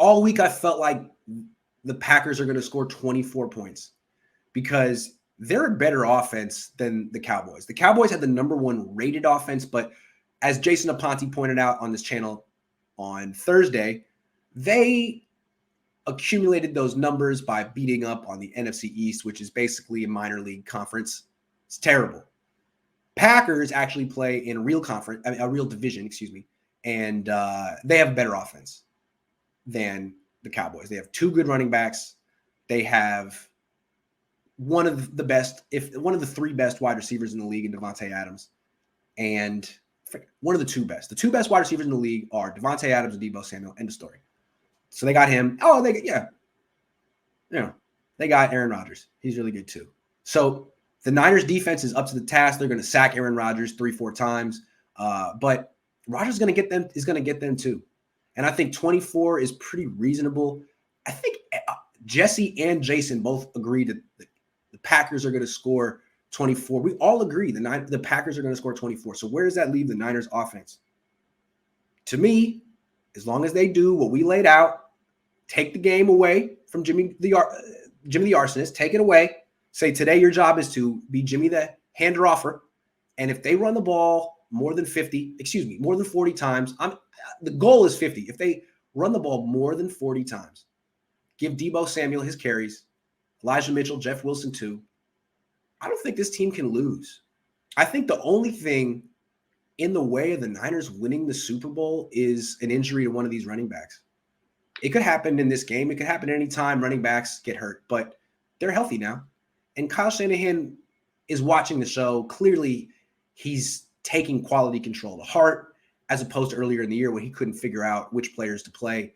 all week I felt like the Packers are going to score 24 points because they're a better offense than the Cowboys. The Cowboys had the number 1 rated offense, but as Jason Aponte pointed out on this channel on Thursday, they accumulated those numbers by beating up on the NFC East, which is basically a minor league conference. It's terrible. Packers actually play in a real conference, a real division, and they have a better offense than the Cowboys. They have 2 good running backs. They have one of the 3 best wide receivers in the league in Devontae Adams, and one of the 2 best. The 2 best wide receivers in the league are Devontae Adams and Deebo Samuel. End of story. So they got him. Oh, they got Aaron Rodgers. He's really good too. So the Niners defense is up to the task. They're going to sack Aaron Rodgers 3-4 times. But Rodgers is going to get them too. And I think 24 is pretty reasonable. I think Jesse and Jason both agree that the Packers are going to score 24. We all agree the Packers are going to score 24. So where does that leave the Niners offense? To me, as long as they do what we laid out, take the game away from Jimmy the Arsonist, take it away. Say today your job is to be Jimmy the hander-offer. And if they run the ball more than 40 times, the goal is 50. If they run the ball more than 40 times, give Deebo Samuel his carries, Elijah Mitchell, Jeff Wilson too, I don't think this team can lose. I think the only thing in the way of the Niners winning the Super Bowl is an injury to one of these running backs. It could happen in this game. It could happen any time running backs get hurt, but they're healthy now. And Kyle Shanahan is watching the show. Clearly, he's taking quality control to heart as opposed to earlier in the year when he couldn't figure out which players to play.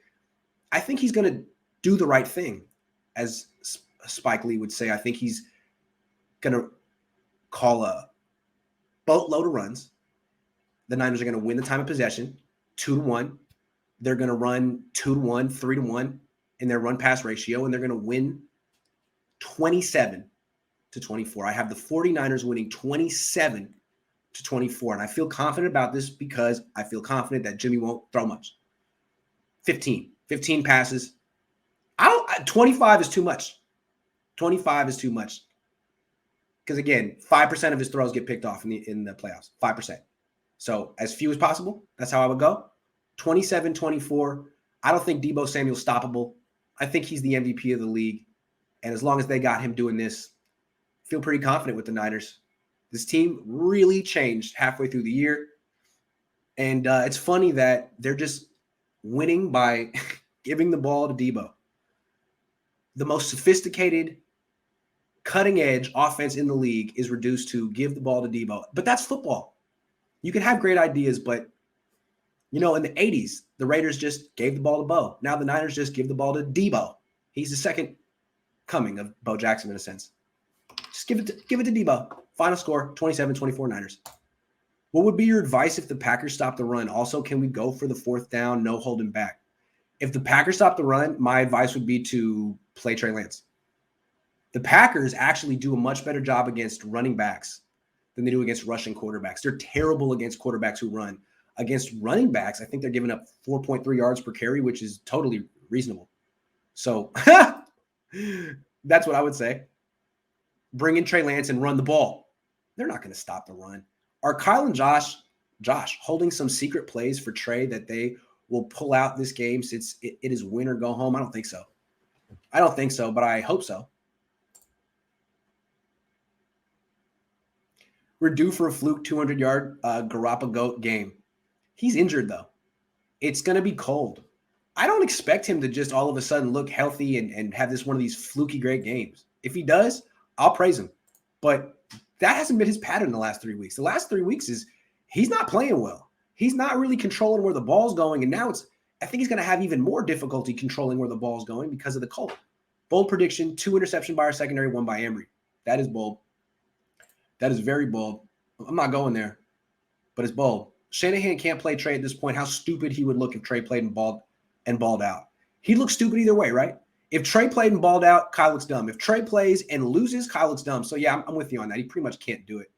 I think he's going to do the right thing. As Spike Lee would say, I think he's going to call a boatload of runs. The Niners are going to win the time of possession 2-1. They're going to run 2-1, 3-1 in their run pass ratio, and they're going to win 27-24. I have the 49ers winning 27-24, and I feel confident about this because I feel confident that Jimmy won't throw much. 15 passes. 25 is too much. 25 is too much. Because again, 5% of his throws get picked off in the playoffs. 5%. So as few as possible. That's how I would go. 27-24. I don't think Deebo Samuel's stoppable. I think he's the MVP of the league. And as long as they got him doing this, I feel pretty confident with the Niners. This team really changed halfway through the year. And it's funny that they're just winning by giving the ball to Deebo. The most sophisticated, cutting-edge offense in the league is reduced to give the ball to Deebo. But that's football. You can have great ideas, but, in the 80s, the Raiders just gave the ball to Bo. Now the Niners just give the ball to Deebo. He's the second coming of Bo Jackson in a sense. Just give it to Deebo. Final score, 27-24 Niners. What would be your advice if the Packers stop the run? Also, can we go for the 4th down, no holding back? If the Packers stop the run, my advice would be to play Trey Lance. The Packers actually do a much better job against running backs than they do against rushing quarterbacks. They're terrible against quarterbacks who run. Against running backs, I think they're giving up 4.3 yards per carry, which is totally reasonable. So that's what I would say. Bring in Trey Lance and run the ball. They're not going to stop the run. Are Kyle and Josh holding some secret plays for Trey that they will pull out this game since it is win or go home? I don't think so. But I hope so. We're due for a fluke 200-yard Garoppolo game. He's injured, though. It's going to be cold. I don't expect him to just all of a sudden look healthy and have one of these fluky great games. If he does, I'll praise him. But that hasn't been his pattern the last 3 weeks. The last 3 weeks is he's not playing well. He's not really controlling where the ball's going. And now I think he's going to have even more difficulty controlling where the ball's going because of the cold. Bold prediction, 2 interceptions by our secondary, 1 by Emery. That is bold. That is very bold. I'm not going there, but it's bold. Shanahan can't play Trey at this point. How stupid he would look if Trey played and balled out. He'd look stupid either way, right? If Trey played and balled out, Kyle looks dumb. If Trey plays and loses, Kyle looks dumb. So, yeah, I'm with you on that. He pretty much can't do it.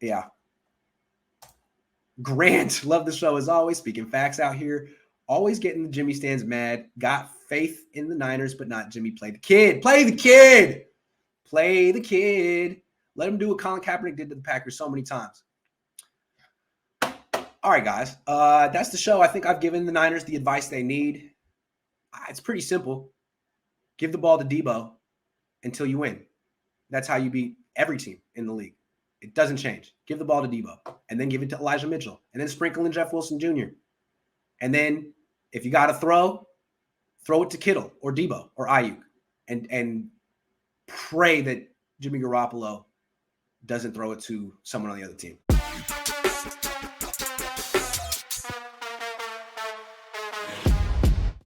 Yeah. Grant, love the show as always. Speaking facts out here. Always getting the Jimmy stands mad. Got faith in the Niners, but not Jimmy. Play the kid. Play the kid. Play the kid. Let him do what Colin Kaepernick did to the Packers so many times. All right, guys. That's the show. I think I've given the Niners the advice they need. It's pretty simple. Give the ball to Debo until you win. That's how you beat every team in the league. It doesn't change. Give the ball to Debo, and then give it to Elijah Mitchell, and then sprinkle in Jeff Wilson Jr. And then if you got to throw it to Kittle or Debo or Ayuk, and pray that Jimmy Garoppolo doesn't throw it to someone on the other team.